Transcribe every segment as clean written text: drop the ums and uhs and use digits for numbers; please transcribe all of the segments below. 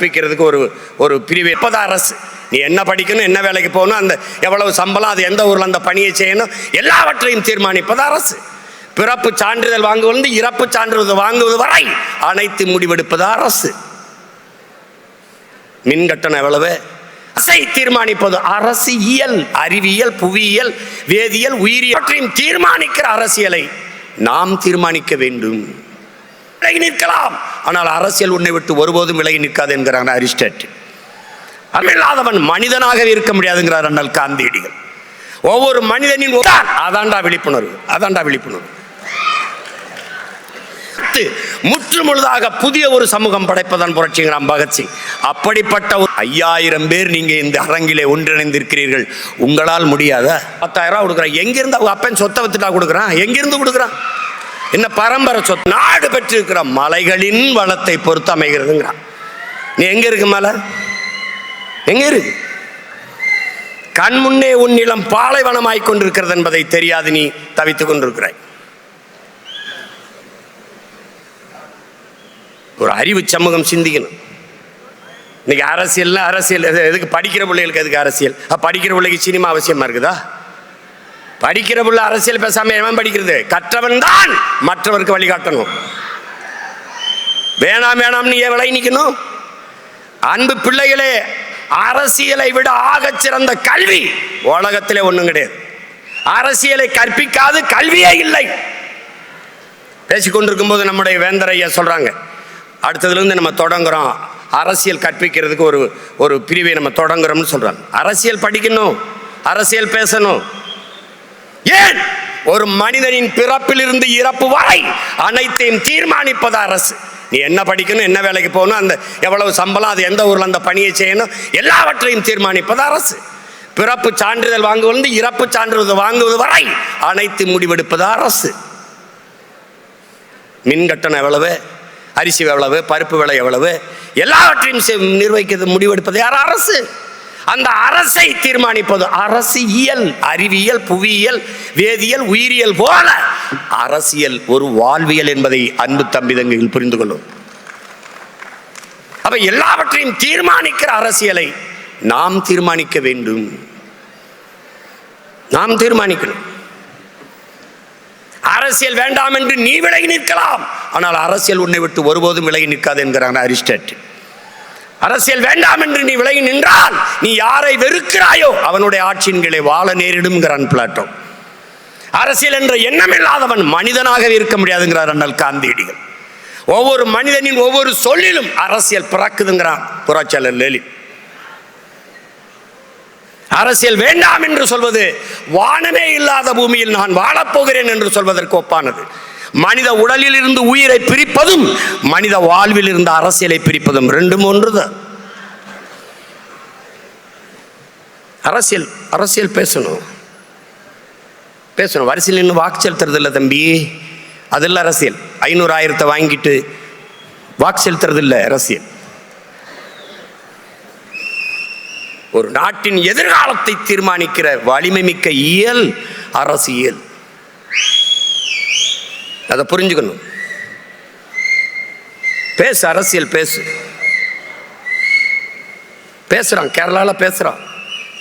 பிக்கிறதுக்கு ஒரு பிரிவு எப்போதான் அரசு நீ என்ன படிக்கணும், என்ன வேலைக்கு போகணும், அந்த எவ்வளவு சம்பளம், அது எந்த ஊரில் அந்த பணியை செய்யணும், எல்லாவற்றையும் தீர்மானிப்பது அரசு. பிறப்பு சான்றிதழ் வாங்குவது, இறப்பு சான்றிதழ் வாங்குவது வரை அனைத்து முடிவெடுப்பது அரசு. மின் கட்டணம் எவ்வளவு அரசை தீர்மானிப்பது அரசியல். அறிவியல், புவியியல், வேதியியல், உயிரியல் தீர்மானிக்கிற அரசியலை நாம் தீர்மானிக்க வேண்டும். விலகி நிற்கலாம், ஆனால் அரசியல் உன்னை விட்டு ஒருபோதும் விலகி நிற்காது என்கிறான் அரிஸ்டாட்டில். அமில்லாதவன் மனிதனாகவே இருக்க முடியாதுங்கிறார் அண்ணல் காந்தியடிகள். ஒவ்வொரு மனிதனின் அதாண்டா விழிப்புணர்வு, அதாண்டா விழிப்புணர்வு. முற்று முழுதாக புதிய ஒரு சமூகம் படைப்பதான் புரட்சிங்கிறான் பகத்சிங். அப்படிப்பட்ட 5000 பேர் நீங்க இந்த அரங்கிலே ஒன்றிணைந்திருக்கிறீர்கள். உங்களால் முடியாத 10,000 ரூபாய் கொடுக்குறான். எங்கிருந்து அவங்க அப்பன் சொத்தை வித்துட்டா கொடுக்குறான்? எங்கிருந்து கொடுக்குறான்? என்ன பரம்பரை சொத்து? நாடு பெற்றிருக்கிற மலைகளின் வளத்தை பொறுத்து அமைகிறதுங்கிறான். நீ எங்க இருக்கு மலை? எங்க இருக்கு? கண் முன்னே உன் நிலம் பாலைவனமாய் கொண்டிருக்கிறது என்பதை தெரியாது நீ தவித்துக் கொண்டிருக்கிறாய். ஒரு அறிவு சமூகம் சிந்திக்கணும். இன்னைக்கு அரசியல் எதுக்கு? படிக்கிற பிள்ளைகளுக்கு எதுக்கு அரசியல்? படிக்கிற பிள்ளைக்கு சினிமா அவசியமா இருக்குதா? படிக்கிற பிள்ளை அரசியல் பேசாம எவன் படிக்கிறது? கற்றவன் தான் மற்றவருக்கு வழிகாட்டணும். வேணாம் வேணாம் நீ விலகி நிக்கணும். அன்பு பிள்ளைகளே, அரசியலை விட ஆகச் சிறந்த கல்வி உலகத்திலே ஒண்ணும் கிடையாது. அரசியலை கற்பிக்காது கல்வியே இல்லை. பேசிக்கொண்டிருக்கும் போது நம்முடைய வேந்தர் ஐயா சொல்றாங்க, அடுத்ததுல இருந்து நம்ம தொடங்குறோம் அரசியல் கற்பிக்கிறதுக்கு ஒரு பிரிவை நம்ம தொடங்குறோம்னு சொல்றாங்க. அரசியல் படிக்கணும், அரசியல் பேசணும். ஏன்? ஒரு மனிதனின் பிறப்பிலிருந்து இறப்பு வரை அனைத்தையும் தீர்மானிப்பது அரசு. நீ என்ன படிக்கணும், என்ன வேலைக்கு போகணும், அந்த எவ்வளவு சம்பளம், அது எந்த ஊரில் அந்த பணியை செய்யணும், எல்லாவற்றையும் தீர்மானிப்பது அரசு. பிறப்பு சான்றிதழ் வாங்குவது, இறப்பு சான்றிதழ் வாங்குவது வரை அனைத்து முடிவெடுப்பது அரசு. மின் கட்டணம் எவ்வளவு, அரிசி எவ்வளவு, பருப்பு விலை எவ்வளவு, எல்லாவற்றையும் நிர்வகிக்கிறது, முடிவெடுப்பது யார்? அரசு. அந்த அரசை தீர்மானிப்பது அரசியல். அறிவியல், புவியியல், வேதியியல், உயிரியல் போல அரசியல் ஒரு வாழ்வியல் என்பதை அன்பு தம்பிதங்கள் புரிந்து கொள்ளும். அப்ப எல்லாவற்றையும் தீர்மானிக்கிற அரசியலை நாம் தீர்மானிக்க வேண்டும். நாம் தீர்மானிக்கணும். அரசியல் வேண்டாம் என்று நீ விலகி நிற்கலாம், ஆனால் அரசியல் உன்னை விட்டு ஒருபோதும் விலகி நிற்காது என்கிறான் அரிஸ்டாட்டில். அரசியல் வேண்டாம் என்று நீ விலகி நின்றால் நீ யாரை வெறுக்கிறாயோ அவனுடைய ஆட்சியின் கீழே வாழ நேரிடும்ங்கிறான் பிளாட்டோ. அரசியல் என்ற எண்ணம் இல்லாதவன் மனிதனாகவே இருக்க முடியாதுங்கிறார் அண்ணல் காந்தியடிகள். ஒவ்வொரு மனிதனின் ஒவ்வொரு சொல்லிலும் அரசியல் பிறக்குதுங்கிறான் புரட்சியாளர் லெனின். அரசியல் வேண்டாம் என்று சொல்வது வானமே இல்லாத பூமியில் நான் வாழப்போகிறேன் என்று சொல்வதற்கு ஒப்பானது. மனித உடலில் இருந்து உயிரை பிரிப்பதும் மனித வாழ்வில் இருந்து அரசியலை பிரிப்பதும் ரெண்டும் ஒன்றுதான். அரசியல் பேசணும். வரிசையில் நின்று வாக்கு செலுத்துறது இல்லை தம்பி, அதில் அரசியல். 500,000 வாங்கிட்டு வாக்கு செலுத்துறது இல்லை அரசியல். ஒரு நாட்டின் எதிர்காலத்தை தீர்மானிக்கிற வலிமை மிக்க இயல் அரசியல். அதை புரிஞ்சுக்கணும். பேசு, அரசியல் பேசு. பேசுறான், கேரளால பேசுறான்,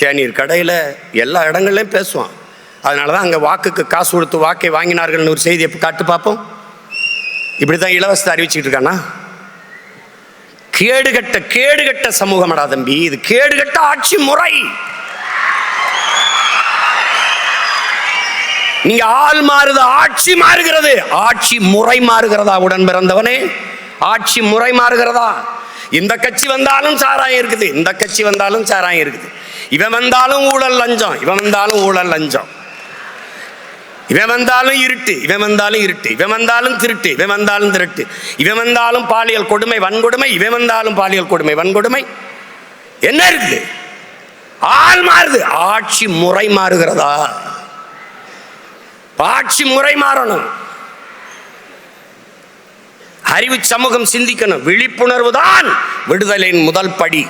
தேநீர் கடையில் எல்லா இடங்கள்லையும் பேசுவான். அதனாலதான் அங்க வாக்குக்கு காசு கொடுத்து வாக்கை வாங்கினார்கள் ஒரு செய்தியை காட்டு பார்ப்போம். இப்படிதான் இலவசத்தை அறிவிச்சுட்டு இருக்கானா? கேடுகட்ட சமூகமடா தம்பி, இது கேடுகட்ட ஆட்சி முறை. நீங்க ஆள் மாறுது, ஆட்சி மாறுகிறது. ஆட்சி முறை மாறுகிறதா? உடன் பிறந்தவனே, ஆட்சி முறை மாறுகிறதா? இந்த கட்சி வந்தாலும் சாராயம் இருக்குது, இந்த கட்சி வந்தாலும் சாராயம் இருக்குது. இவன் வந்தாலும் ஊழல் லஞ்சம், இவன் வந்தாலும் ஊழல் லஞ்சம். இவன் வந்தாலும் இருட்டு, இவன் வந்தாலும் இருட்டு. இவன் வந்தாலும் திருட்டு, இவன் வந்தாலும் திருட்டு. இவன் வந்தாலும் பாலியல் கொடுமை வன்கொடுமை, இவன் வந்தாலும் பாலியல் கொடுமை வன்கொடுமை. என்ன இருக்குது? ஆள் மாறுது, ஆட்சி முறை மாறுகிறதா? ஆட்சி முறை மாறணும். அறிவு சமூகம் சிந்திக்கணும். விழிப்புணர்வு தான் விடுதலையின் முதல் படி,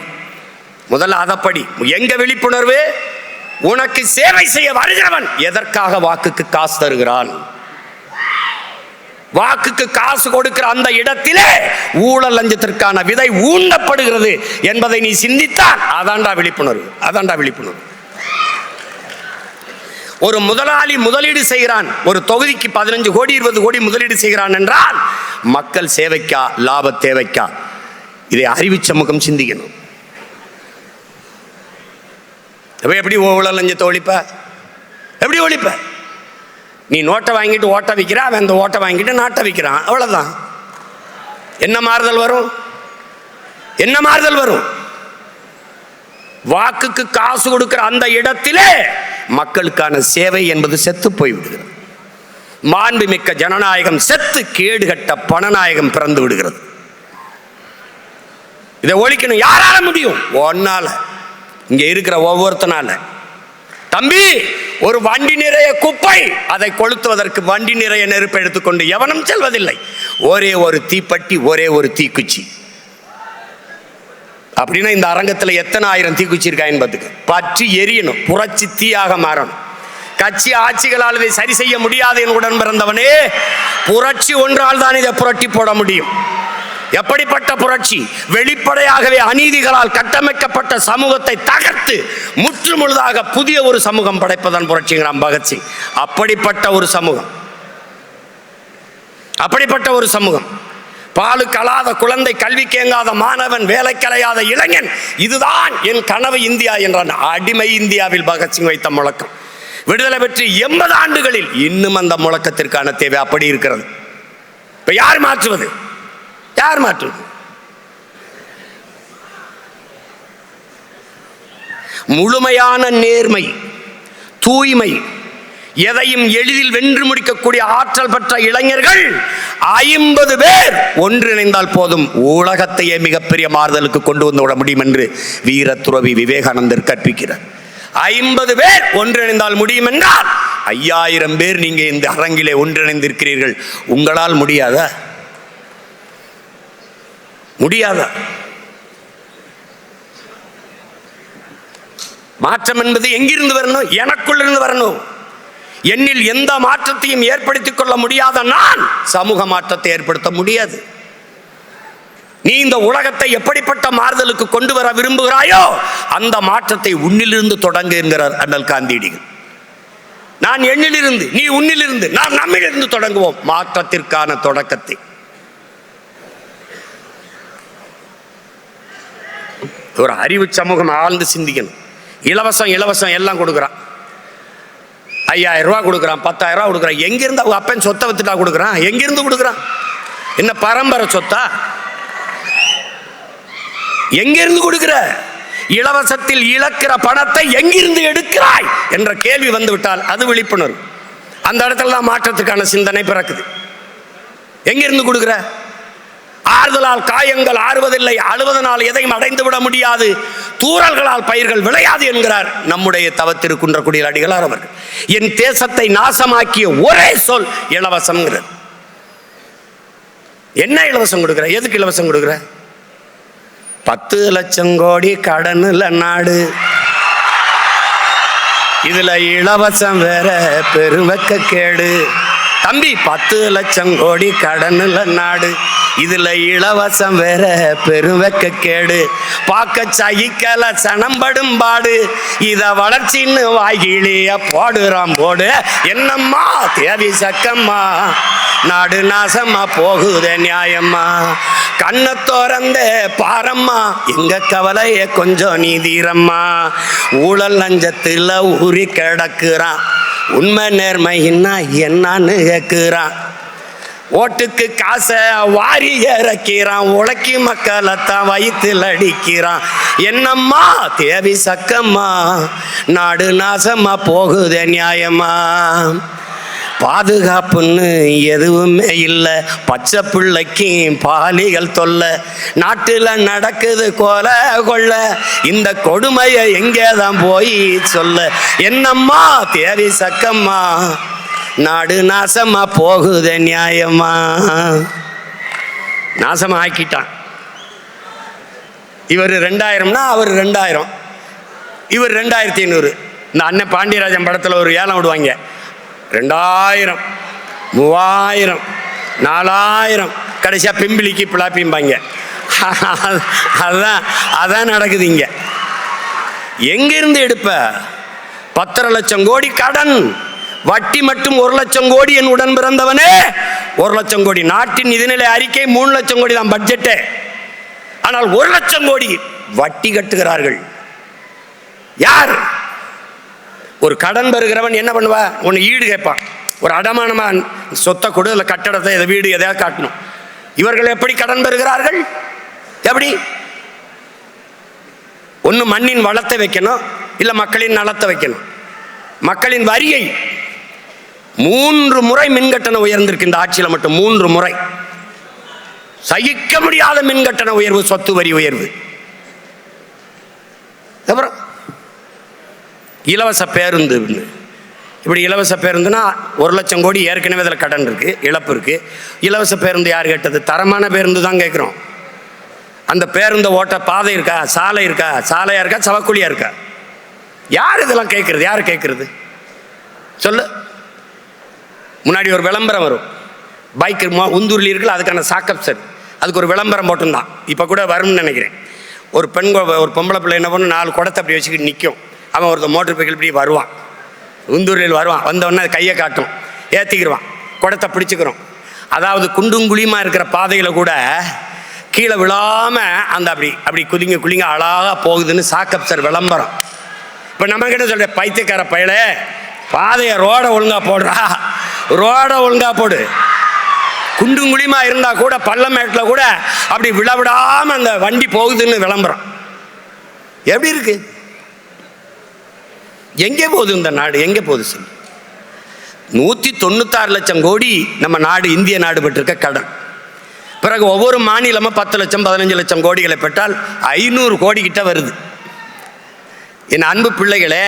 முதல் அதப்படி. எங்க விழிப்புணர்வு? உனக்கு சேவை செய்ய வருகிறவன் எதற்காக வாக்குக்கு காசு தருகிறான்? வாக்குக்கு காசு கொடுக்கிற அந்த இடத்திலே ஊழல் லஞ்சத்திற்கான விதை ஊண்டப்படுகிறது என்பதை நீ சிந்தித்தால் அதாண்டா விழிப்புணர்வு. அதாண்டா விழிப்புணர்வு. ஒரு முதலாளி முதலீடு செய்கிறான், ஒரு தொகுதிக்கு 15 கோடி 20 கோடி முதலீடு செய்கிறான் என்றால் மக்கள் சேவைக்கா லாப தேவைக்கா? இதை அறிவு சமூகம் சிந்திக்கணும். எப்படி ஊழல் லஞ்சத்தை ஒழிப்ப? எப்படி ஒழிப்ப? நீ நோட்டை வாங்கிட்டு ஓட்ட விற்கிற, அவன் அந்த ஓட்டை வாங்கிட்டு நாட்டை விற்கிறான், அவ்வளவுதான். என்ன மாறுதல் வரும்? என்ன மாறுதல் வரும்? வாக்குக்கு காசு கொடுக்கிற அந்த இடத்திலே மக்களுக்கான சேவை என்பது செத்து போய்விடுகிறது. மாண்புமிக்க ஜனநாயகம் செத்து கேடுகட்ட பணநாயகம் பிறந்து விடுகிறது. இதை ஒழிக்கணும். யாரால முடியும்? ஒன்னால, இங்க இருக்கிற ஒவ்வொருத்தனால. தம்பி, ஒரு வண்டி நிறைய குப்பை, அதை கொளுத்துவதற்கு வண்டி நிறைய நெருப்பை எடுத்துக்கொண்டு எவனும் செல்வதில்லை. ஒரே ஒரு தீப்பெட்டி, ஒரே ஒரு தீக்குச்சி. அப்படின்னா இந்த அரங்கத்தில் எத்தனை ஆயிரம் தீக்குச்சி இருக்கா என்பதுக்கு பற்றி எரியணும், புரட்சி தீயாக மாறணும். கட்சி ஆட்சிகளால் இதை சரி செய்ய முடியாது என் உடன் பிறந்தவனே, புரட்சி ஒன்றால் தான் இதை புரட்டி போட முடியும். எப்படிப்பட்ட புரட்சி? வெளிப்படையாகவே அநீதிகளால் கட்டமைக்கப்பட்ட சமூகத்தை தகர்த்து முற்று முழுதாக புதிய ஒரு சமூகம் படைப்பதன் புரட்சிங்கிறான் பகத்சிங். அப்படிப்பட்ட ஒரு சமூகம், அப்படிப்பட்ட ஒரு சமூகம். பாலு கலாத குழந்தை, கல்வி கேங்காத மாணவன், வேலை கலையாத இளைஞன், இதுதான் என் கனவு இந்தியா என்றான். அடிமை இந்தியாவில் பகத்சிங் வைத்த முழக்கம் விடுதலை பெற்று 80 ஆண்டுகளில் இன்னும் அந்த முழக்கத்திற்கான தேவை அப்படி இருக்கிறது. இப்ப யார் மாற்றுவது? யார் மாற்றுவது? முழுமையான நேர்மை, தூய்மை, எதையும் எளிதில் வென்று முடிக்கக்கூடிய ஆற்றல் பெற்ற இளைஞர்கள் 50 பேர் ஒன்றிணைந்தால் போதும், உலகத்தையே மிகப்பெரிய மாறுதலுக்கு கொண்டு வந்து விட முடியும் என்று வீர துறவி விவேகானந்தர் கற்பிக்கிறார். 50 பேர் ஒன்றிணைந்தால் முடியும் என்றால் 5000 பேர் நீங்க இந்த அரங்கிலே ஒன்றிணைந்திருக்கிறீர்கள். உங்களால் முடியாதா? முடியாதா? மாற்றம் என்பது எங்கிருந்து வரணும்? எனக்குள்ள இருந்து வரணும். என்னில் எந்த மாற்றத்தையும் ஏற்படுத்திக் கொள்ள முடியாத நான் சமூக மாற்றத்தை ஏற்படுத்த முடியாது. நீ இந்த உலகத்தை எப்படிப்பட்ட மாறுதலுக்கு கொண்டு வர விரும்புகிறாயோ அந்த மாற்றத்தை உன்னிலிருந்து தொடங்கு என்கிறார் அண்ணல் காந்தியடிகள். நான் எண்ணிலிருந்து, நீ உன்னிலிருந்து, நான் நம்மிலிருந்து தொடங்குவோம் மாற்றத்திற்கான தொடக்கத்தை. ஒரு அறிவு சமூகம் ஆழ்ந்து சிந்திக்கணும். இலவசம் இலவசம் எல்லாம் கொடுக்குறான். 5000 ரூபா கொடுக்குறான், 10,000 ரூபா கொடுக்குறான். எங்கிருந்து அவங்க அப்பன் சொத்தை வித்துட்டா கொடுக்குறான்? எங்கிருந்து கொடுக்குறான்? என்ன பரம்பரை சொத்தா? எங்கிருந்து கொடுக்கிற? இலவசத்தில் இழக்கிற பணத்தை எங்கிருந்து எடுக்கிறாய் என்ற கேள்வி வந்துவிட்டால் அது விழிப்புணர்வு. அந்த இடத்துல தான் மாற்றத்துக்கான சிந்தனை பிறக்குது. எங்கிருந்து கொடுக்கிற? ஆறுதலால் காயங்கள் ஆறுவதில்லை, அழுவதனால் எதையும் அடைந்து விட முடியாது, தூறல்களால் பயிர்கள் விளையாது என்கிறார் நம்முடைய தவத்திருக்குன்றக்குடியில் அடிகளார் அவர்கள். என் தேசத்தை நாசமாக்கிய ஒரே சொல் இலவசம். என்ன இலவசம் கொடுக்கிற? எதுக்கு இலவசம் கொடுக்கிற? 10 லட்சம் கோடி கடனுல நாடு, இதுல இலவசம் வேற பெருவக்க கேடு. தம்பி, 10 லட்சம் கோடி கடனுல நாடு, இதுல இலவசம் வேற பெருவக்க கேடு. பார்க்க சகிக்கல சனம்படும் பாடு, இத வளர்ச்சின்னு வாய்கிளிய போடுறான் போடு. என்னம்மா தேவி சக்கம்மா, நாடு நாசமா போகுதே நியாயம்மா. கண்ணை திறந்த பாரம்மா, எங்க கவலைய கொஞ்சம் நீதீரம்மா. ஊழல் லஞ்சத்துல ஊறி கிடக்குறான், உண்மை நேர்மைன்னா என்னன்னு கேட்குறான். ஓட்டுக்கு காசை வாரி இறக்கிறான், உழைக்கி மக்களைத்தான் வயிற்றில் அடிக்கிறான். என்னம்மா தேவி சக்கம்மா, நாடு நாசமா போகுதே நியாயமா. பாதுகாப்புன்னு எதுவுமே இல்லை, பச்சை பிள்ளைக்கும் பாலிகள் தொல்லை. நாட்டில் நடக்குது கொலை கொள்ள, இந்த கொடுமையை எங்கேதான் போய் சொல்ல. என்னம்மா தேவி சக்கம்மா, நாடு நாசமா போகுதே நியாயமா. நாசமா ஆக்கிட்டான். இவர் 2000னா அவர் 2000, இவர் 2500. இந்த அண்ணன் பாண்டியராஜன் படத்தில் ஒரு ஏலம் விடுவாங்க. 2000, 3000, 4000 கடைசியா பிம்பிளிக்கு பிளாப்பிம்பாங்க. அதான் அதான் நடக்குது இங்க. எங்கிருந்து எடுப்ப? 10 லட்சம் கோடி கடன், வட்டி மட்டும் 1 லட்சம் கோடி. என் உடன் பிறந்தவனே, 1 லட்சம் கோடி. நாட்டின் நிதிநிலை அறிக்கை 3 லட்சம் கோடி தான் பட்ஜெட்டு. ஆனால் 1 லட்சம் கோடி வட்டி கட்டுகிறார்கள். யார்? ஒரு கடன் பெறுகிறவன் என்ன பண்ணுவா? உன்னை ஈடு கேட்பான். ஒரு அடமானமா சொத்தை கொடு, இல்லை கட்டடத்தை, எதை வீடு எதையாவது காட்டணும். இவர்கள் எப்படி கடன் பெறுகிறார்கள்? எப்படி? ஒன்று மண்ணின் வளத்தை வைக்கணும், இல்லை மக்களின் நலத்தை வைக்கணும். மக்களின் வரியை 3 முறை மின்கட்டணம் உயர்ந்திருக்கு இந்த ஆட்சியில் மட்டும். 3 முறை. சகிக்க முடியாத மின்கட்டண உயர்வு, சொத்து வரி உயர்வு. அப்புறம் இலவச பேருந்து. இப்படி இலவச பேருந்துனா 1 லட்சம் கோடி ஏற்கனவே அதில் கடன் இருக்கு, இழப்பு இருக்கு. இலவச பேருந்து யார் கேட்டது? தரமான பேருந்து தான் கேட்குறோம். அந்த பேருந்து ஓட்ட பாதை இருக்கா, சாலை இருக்கா, சாலையா இருக்கா, சவக்குழியா இருக்கா? யார் இதெல்லாம் கேட்கறது? யார் கேட்கறது சொல்லு. முன்னாடி ஒரு விளம்பரம் வரும், பைக் உந்தூர்ல இருக்குல்ல, அதுக்கான சாக்கப் சார், அதுக்கு ஒரு விளம்பரம் போட்டுருந்தான். இப்போ கூட வரும்னு நினைக்கிறேன். ஒரு பொம்பளை பிள்ளை என்ன பண்ணும், 4 குடத்தை அப்படி வச்சுக்கிட்டு நிற்கும். அவன் ஒருத்தர் மோட்டர் சைக்கிள் இப்படி வருவான், உந்தூரில் வருவான். வந்தவொடனே அது கையை காட்டும், ஏற்றிக்கிடுவான், குடத்தை பிடிச்சிக்கிறோம். அதாவது குண்டும் குழியுமா இருக்கிற பாதையில் கூட கீழே விழாமல் அந்த அப்படி குளிங்க அழகாக போகுதுன்னு சாக்கப் சார் விளம்பரம். இப்போ நம்ம கிட்ட சொல்ற பைத்தியக்கார பயல, பாதையை ரோடை ஒழுங்கா போடுறா, ரோடை ஒழுங்கா போடு. குண்டும் குழியுமா இருந்தா கூட பள்ளமேட்டில் கூட அப்படி விழாம அந்த வண்டி போகுதுன்னு விளம்பரம். எப்படி இருக்கு? எங்கே போகுது இந்த நாடு? எங்கே போகுது சொல்லு? 196 லட்சம் கோடி நம்ம நாடு, இந்திய நாடு பெற்றிருக்க கடன். பிறகு ஒவ்வொரு மாநிலமும் 10 லட்சம் 15 லட்சம் கோடிகளை பெற்றால் 500 கோடி கிட்ட வருது. என் அன்பு பிள்ளைகளே,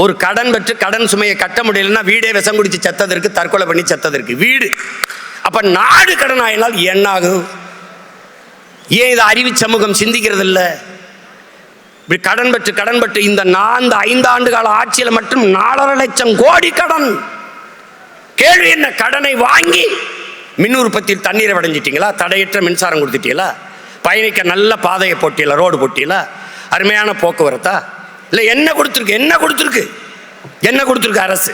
ஒரு கடன் பெற்று கடன் சுமையை கட்ட முடியலன்னா வீடே விஷம் குடிச்சு செத்ததற்கு, தற்கொலை பண்ணி செத்ததற்கு வீடு. அப்ப நாடு கடன் ஆயினால் என்ன ஆகும்? ஏன் இதை அறிவு சமூகம் சிந்திக்கிறது இல்லை? இப்படி கடன் பெற்று இந்த 5 ஆண்டு கால ஆட்சியில் மட்டும் 4.5 லட்சம் கோடி கடன். கேள்வி என்ன? கடனை வாங்கி மின் உற்பத்தியில் தண்ணீரை வடைஞ்சிட்டீங்களா? தடையற்ற மின்சாரம் கொடுத்துட்டீங்களா? பயணிக்க நல்ல பாதையை போட்டீங்களா? ரோடு போட்டீங்களா? அருமையான போக்குவரத்தா? இல்லை என்ன கொடுத்துருக்கு? என்ன கொடுத்துருக்கு அரசு?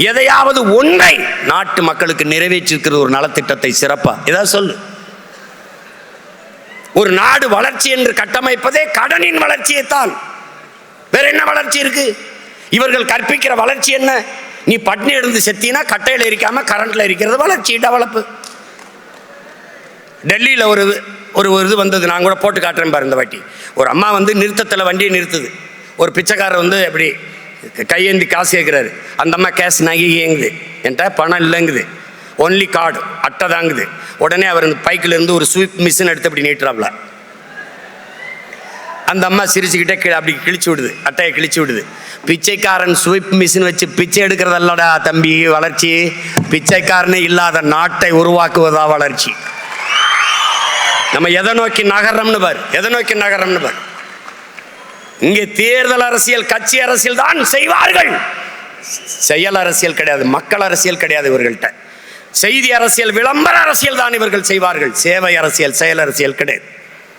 எதையாவது ஒன்றை நாட்டு மக்களுக்கு நிறைவேற்றிருக்கிற ஒரு நலத்திட்டத்தை சிறப்பா ஏதாவது சொல்லு. ஒரு நாடு வளர்ச்சி என்று கட்டமைப்பதே கடனின் வளர்ச்சியைத்தான். வேற என்ன வளர்ச்சி இருக்கு? இவர்கள் கற்பிக்கிற வளர்ச்சி என்ன? நீ பட்னி எழுந்து செத்தினா கட்டையில் எரிக்காம கரண்ட்ல எரிக்கிறது வளர்ச்சி, டெவலப்பு. டெல்லியில் ஒரு இது வந்தது, நான் கூட போட்டு காட்டுறேன் பாரு இந்த வாட்டி. ஒரு அம்மா நிறுத்தத்தில் வண்டியை நிறுத்துது. ஒரு பிச்சைக்காரர் அப்படி கையேந்தி காசு கேட்குறாரு. அந்த அம்மா கேஷ் நகைங்குது, என்கிட்ட பணம் இல்லைங்குது, ஒன்லி கார்டு, அட்டை தாங்குது. உடனே அவர் பைக்கில் இருந்து ஒரு ஸ்வீப் மிஷின் எடுத்து அப்படி நீட்டுறாப்ல. அந்த அம்மா சிரிச்சுக்கிட்டே அப்படி கிழிச்சு விடுது, அட்டையை கிழிச்சு விடுது. பிச்சைக்காரன் ஸ்வீப் மிஷின் வச்சு பிச்சை எடுக்கிறதல்லடா தம்பி வளர்ச்சி, பிச்சைக்காரனே இல்லாத நாட்டை உருவாக்குவதா வளர்ச்சி. நம்ம எதை நோக்கி நகர்றோம்னு பாரு, எதை நோக்கி நகர்றோம்னு பாரு. இங்கே தேர்தல் அரசியல், கட்சி அரசியல் தான் செய்வார்கள். செயல் அரசியல் கிடையாது, மக்கள் அரசியல் கிடையாது இவர்கள்ட்ட. செய்தி அரசியல், விளம்பர அரசியல் தான் இவர்கள் செய்வார்கள். சேவை அரசியல், செயல் அரசியல் கிடையாது.